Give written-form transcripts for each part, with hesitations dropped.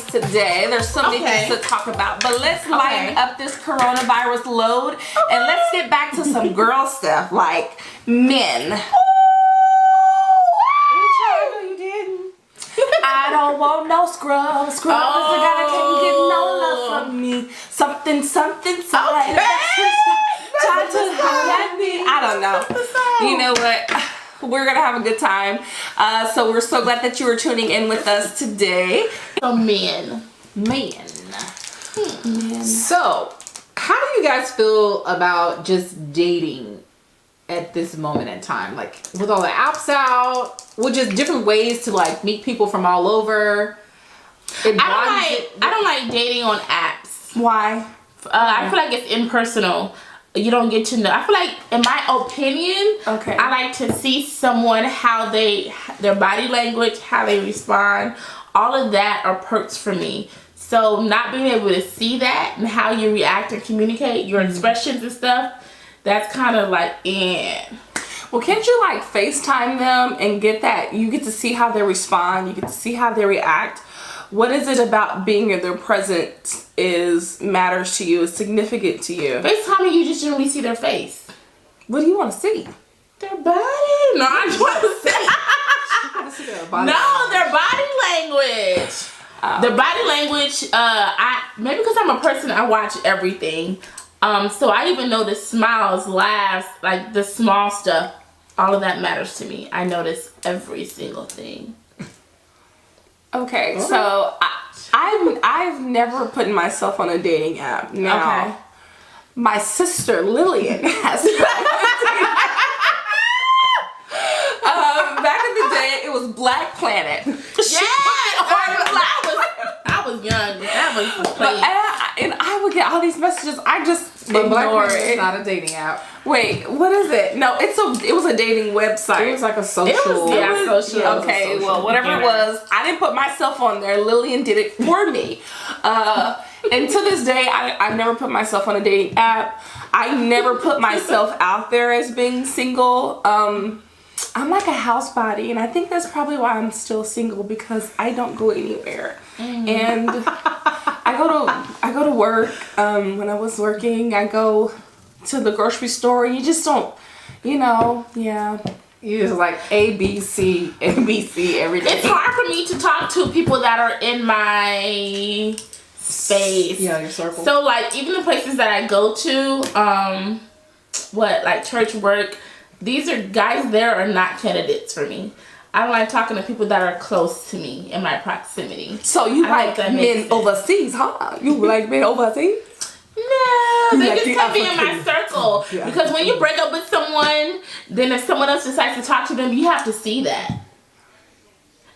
Today there's so many things to talk about, but let's lighten up this coronavirus load and let's get back to some girl stuff like men. I don't want no scrubs. Scrubs can't get no love from me. Something. Try to holler at me. I don't know. You know what? We're gonna have a good time. So we're so glad that you were tuning in with us today. So men. So, how do you guys feel about just dating at this moment in time? Like, with all the apps out, with just different ways to like meet people from all over. I don't like dating on apps. Why? I feel like it's impersonal. You don't get to know. I feel like, in my opinion, I like to see someone, how their body language, how they respond. All of that are perks for me. So not being able to see that and how you react and communicate, your expressions and stuff, that's kind of like, Well, can't you like FaceTime them and get that? You get to see how they respond. You get to see how they react. What is it about being in their presence matters to you, is significant to you? FaceTime, you just generally see their face. What do you want to see? Their body. No, I just want to see. No, their body language. Their body language. Maybe because I'm a person, I watch everything. So I even notice smiles, laughs, like the small stuff. All of that matters to me. I notice every single thing. Okay, so I've never put myself on a dating app. Now, my sister Lillian has. Back in the day, it was Black Planet. I was young, but that was the place. And I would get all these messages. I just But Black ignore Planet it. is not a dating app. Wait, what is it? No, it was a dating website. It was like a social. Social. Okay, well, whatever it was, I didn't put myself on there. Lillian did it for me. And to this day, I've never put myself on a dating app. I never put myself out there as being single. I'm like a housebody, and I think that's probably why I'm still single, because I don't go anywhere. And I go to work. When I was working, I go to the grocery store. You just don't, you just like ABC every day. It's hard for me to talk to people that are in my space. Yeah, your circle. So like, even the places that I go to, like church, work, these are guys there are not candidates for me. I don't like talking to people that are close to me in my proximity. So you like men overseas, huh? You like men overseas? No, they just can't be in my circle. Because when you break up with someone, then if someone else decides to talk to them, you have to see that.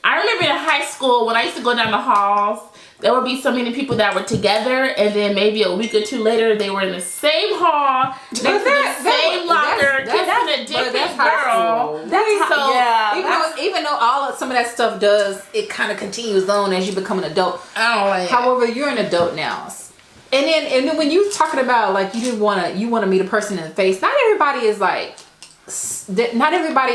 I remember in high school, when I used to go down the halls, there would be so many people that were together, and then maybe a week or two later, they were in the same hall, next to the same locker, kissing a different girl. Even though some of that stuff does, it kind of continues on as you become an adult. However, you're an adult now. And then when you talking about like you want to meet a person in the face, not everybody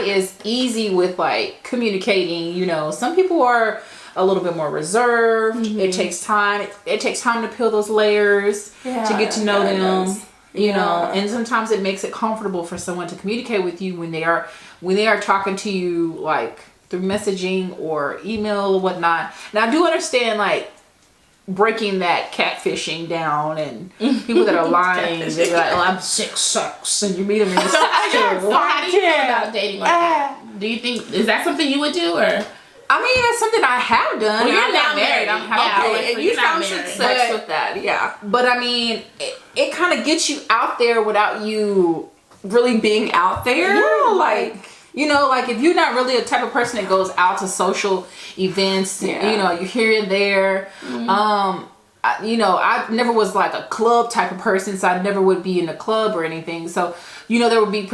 is easy with like communicating. Some people are a little bit more reserved. Mm-hmm. It takes time. It takes time to peel those layers to get to know them. And sometimes it makes it comfortable for someone to communicate with you when they are talking to you like through messaging or email or whatnot. And I do understand like breaking that catfishing down and people that are lying. They're like, "Oh, I'm 6'6", and you meet them in the So how do you feel about dating like that? Do you think is that something you would do or? I mean, that's something I have done. Well, you're not married. I'm happy. And you found success with that, yeah. But I mean, it kind of gets you out there without you really being out there. Yeah, like if you're not really a type of person that goes out to social events, you're here and there. Mm-hmm. I never was like a club type of person, so I never would be in a club or anything. So, there would be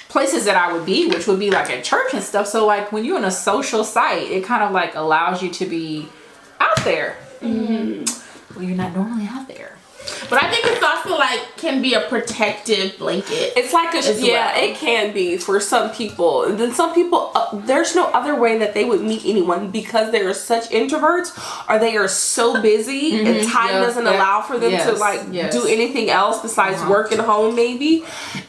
places that I would be, which would be like at church and stuff. So like when you're in a social site, it kind of like allows you to be out there. Mm-hmm. Well, you're not normally out there. But I think it's also like can be a protective blanket. It's like it can be for some people. And then some people, there's no other way that they would meet anyone because they are such introverts or they are so busy and time doesn't allow for them to do anything else besides work and home maybe.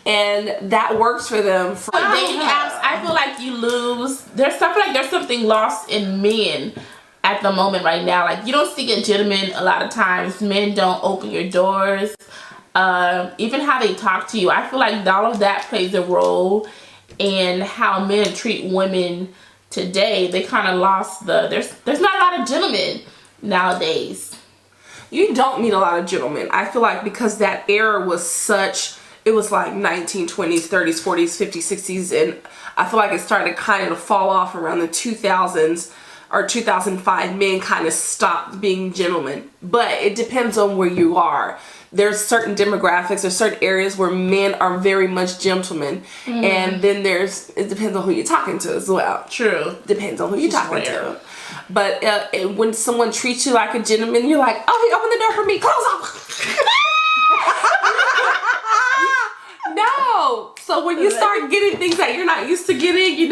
And that works for them. Dating apps, I feel like you lose. There's something lost in men at the moment right now. Like you don't see a gentleman a lot of times. Men don't open your doors. Even how they talk to you. I feel like all of that plays a role in how men treat women today. They kind of lost there's not a lot of gentlemen nowadays. You don't meet a lot of gentlemen. I feel like because that era was it was like 1920s, 30s, 40s, 50s, 60s, and I feel like it started kind of fall off around the 2000s. Or 2005, men kind of stopped being gentlemen. But it depends on where you are. There's certain demographics or certain areas where men are very much gentlemen. And then it depends on who you're talking to as well. True. Depends on who you're talking to. But when someone treats you like a gentleman, you're like, oh, he opened the door for me. Close up. No. So when you start getting things that you're not used to getting, it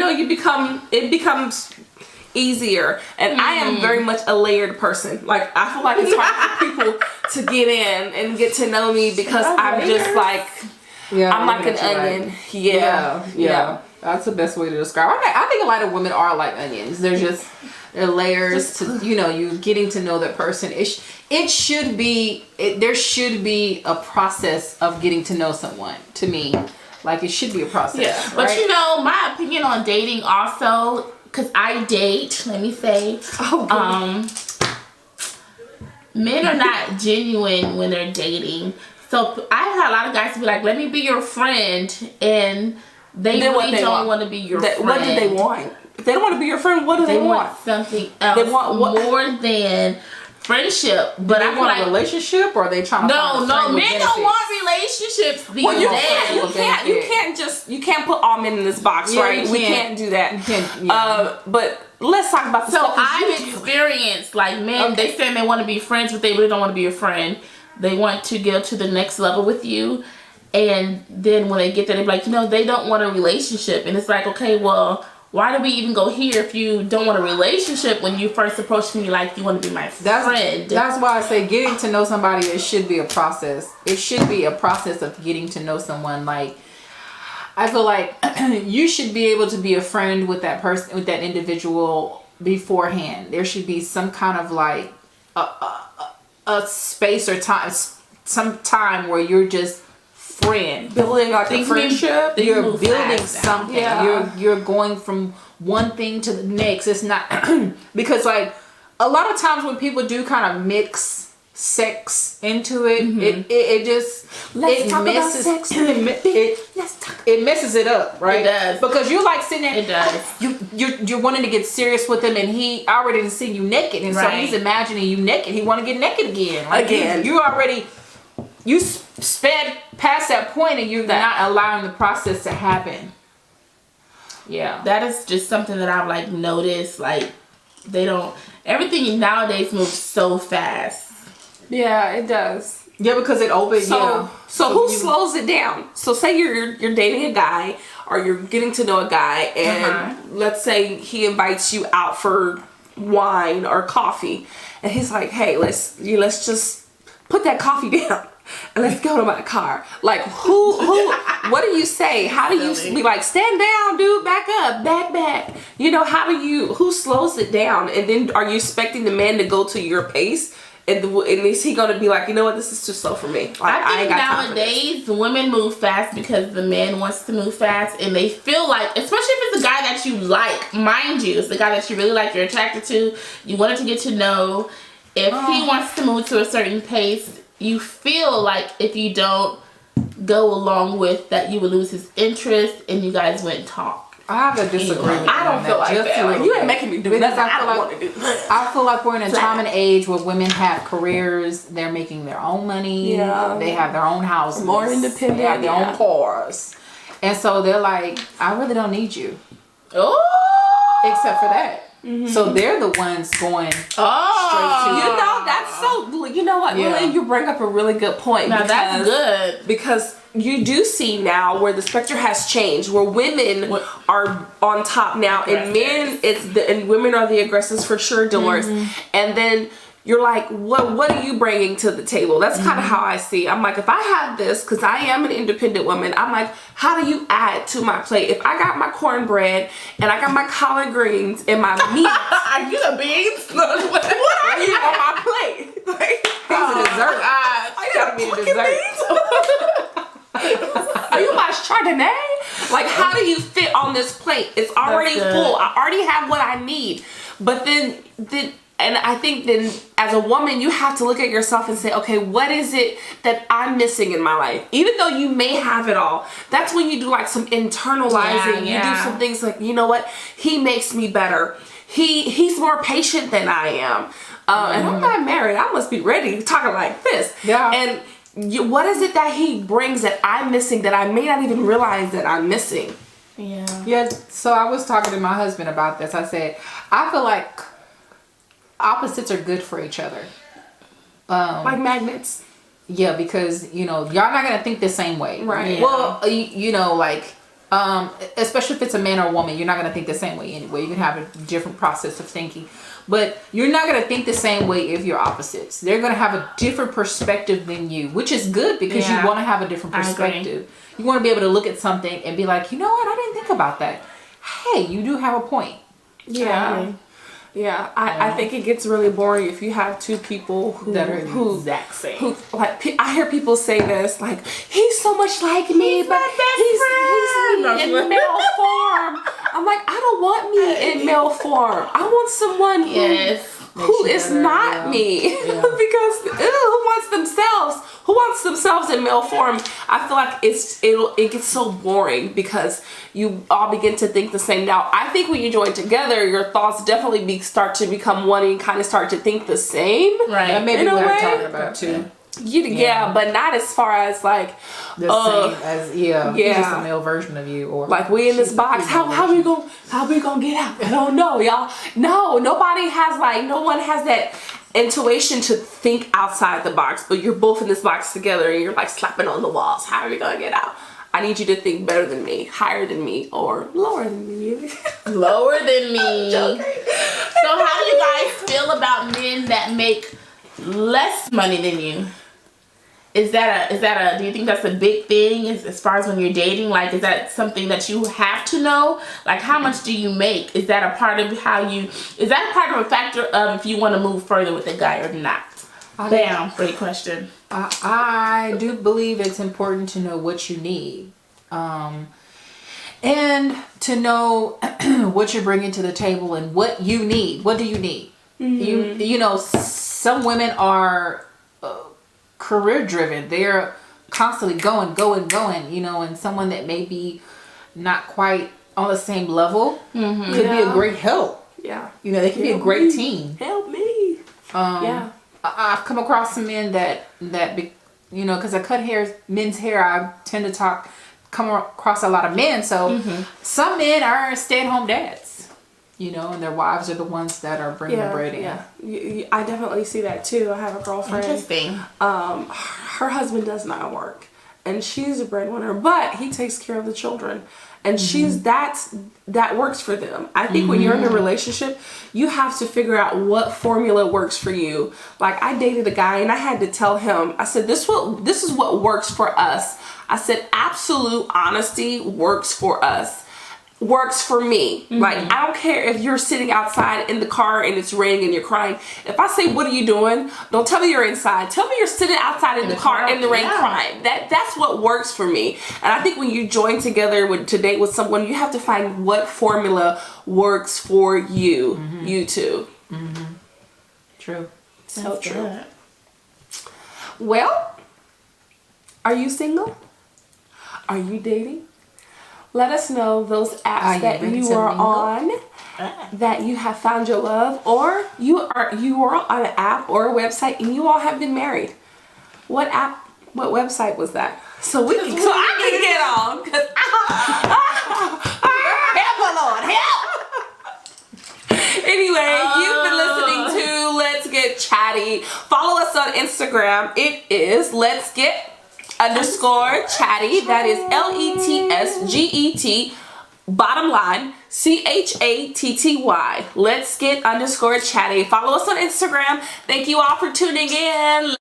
becomes easier. And I am very much a layered person. Like I feel like it's hard for people to get in and get to know me because I'm just like I'm like an onion. Right. Yeah. That's the best way to describe it. I think a lot of women are like onions. They're layers to you getting to know that person. There should be a process of getting to know someone. To me, like it should be a process. Yeah, but right? My opinion on dating also. Because I date, let me say, men are not genuine when they're dating. So I've had a lot of guys be like, let me be your friend. And they really don't want to be your friend. What do they want? If they don't want to be your friend, what do they want? They want something else. They want more than friendship. But I want a relationship, or are they trying to No, men don't want relationships these days. You can't put all men in this box, right? We can't do that. But let's talk about the stuff I've experienced like men, they say they want to be friends, but they really don't want to be your friend. They want to go to the next level with you. And then when they get there, they're like, they don't want a relationship. And it's like, okay, well, why do we even go here if you don't want a relationship when you first approached me like you want to be my friend? That's why I say getting to know somebody, it should be a process. It should be a process of getting to know someone. Like, I feel like you should be able to be a friend with that person, with that individual beforehand. There should be some kind of like a space or time, some time where you're just building like a friendship. You're building something. You're going from one thing to the next. It's not because like a lot of times when people do kind of mix sex into it, it just it messes it up, right? It does, because you're like sitting there. It does. You're wanting to get serious with him, and he already didn't see you naked, and so he's imagining you naked. He want to get naked again. Like you sped past that point, and you're not allowing the process to happen. Yeah, that is just something that I've like noticed. Like everything nowadays moves so fast. Yeah, it does. Yeah, because it opens. So who slows it down? So say you're dating a guy, or you're getting to know a guy, and let's say he invites you out for wine or coffee, and he's like, "Hey, let's just put that coffee down and let's go to my car." Like, who? What do you say? How do you be like, stand down, dude, back up, back? Who slows it down? And then are you expecting the man to go to your pace? And is he going to be like, you know what, this is too slow for me? Like, I think nowadays women move fast because the man wants to move fast, and they feel like, especially if it's a guy that you like, mind you, it's the guy that you really like, you're attracted to, you wanted to get to know. If he wants to move to a certain pace, you feel like if you don't go along with that, you would lose his interest, and you guys wouldn't talk. I have a disagreement. I don't feel like that. Like, you ain't making me do nothing. I don't want to do that. I feel like we're in a time and age where women have careers. They're making their own money. Yeah. They have their own houses. More independent. They have their own cars. And so they're like, I really don't need you. Oh. Except for that. Mm-hmm. So they're the ones going straight to that's so. You know what? Yeah. Really, you bring up a really good point. Now that's good because you do see now where the spectrum has changed, where women are on top now, and men and women are the aggressors for sure, Dolores. And then you're like, what are you bringing to the table? That's kind of how I see. I'm like, if I have this, because I am an independent woman, I'm like, how do you add to my plate? If I got my cornbread and I got my collard greens and my meat, are you the beans? What are you on my plate? Like, a dessert. I gotta be a dessert. Are you my Chardonnay? Like, how do you fit on this plate? It's already full. I already have what I need. But then and I think then as a woman, you have to look at yourself and say, okay, what is it that I'm missing in my life? Even though you may have it all, that's when you do like some internalizing. You do some things like, you know what? He makes me better. He's more patient than I am. And I'm not married. I must be ready talking like this. Yeah. And what is it that he brings that I'm missing that I may not even realize that I'm missing? Yeah. So I was talking to my husband about this. I said, I feel like opposites are good for each other. Like magnets. Yeah, because, y'all not going to think the same way. Right. Yeah. Well, like, especially if it's a man or a woman, you're not going to think the same way anyway. You can have a different process of thinking. But you're not going to think the same way if you're opposites. They're going to have a different perspective than you, which is good because you want to have a different perspective. You want to be able to look at something and be like, you know what? I didn't think about that. Hey, you do have a point. Yeah. Yeah, I think it gets really boring if you have two people who that are the exact same. Who, like, I hear people say this, like, he's so much like me, but he's me in male form. I'm like, I don't want me in male form. I want someone who is not me. Because who wants themselves in male form? I feel like it gets so boring because you all begin to think the same. Now, I think when you join together, your thoughts definitely start to become one and kind of start to think the same. Right. That may be what I'm talking about too. Yeah, but not as far as like the same as just a male version of you, or like we in this box. How we gonna get out? I don't know, y'all. No, no one has that intuition to think outside the box. But you're both in this box together, and you're like slapping on the walls. How are we gonna get out? I need you to think better than me, higher than me, or lower than me. Lower than me. So how do you guys feel about men that make less money than you? Is that do you think that's a big thing as far as when you're dating? Like, is that something that you have to know? Like, how much do you make? Is that a part of is that a part of a factor of if you want to move further with a guy or not? Bam, great question. I do believe it's important to know what you need. And to know what you're bringing to the table and what you need. What do you need? Mm-hmm. Some women are career driven. They're constantly going, and someone that may be not quite on the same level could be a great help. Yeah. They could be a great team. Help me. I've come across some men that because I cut men's hair, I tend to come across a lot of men. So some men are stay-at-home dads, and their wives are the ones that are bringing the bread in. Yeah, I definitely see that too. I have a girlfriend. Interesting. Her husband does not work, and she's a breadwinner, but he takes care of the children. And that works for them. I think when you're in a relationship, you have to figure out what formula works for you. Like, I dated a guy and I had to tell him, I said, this is what works for us. I said, absolute honesty works for us. Works for me. Like, I don't care if you're sitting outside in the car and it's raining and you're crying. If I say, what are you doing? Don't tell me you're inside. Tell me you're sitting outside in the car in the rain crying. That's what works for me. And I think when you join together to date with someone, you have to find what formula works for you. You two. True. So true. Well, are you single? Are you dating? let us know those apps that you are on, that you have found your love, or you are on an app or a website and you all have been married. What app, what website was that? So I can get on. Help, Lord, help! Anyway, you've been listening to Let's Get Chatty. Follow us on Instagram. It is LetsGet_Chatty. That is LETSGET bottom line CHATTY. Let's Get_Chatty. Follow us on Instagram. Thank you all for tuning in.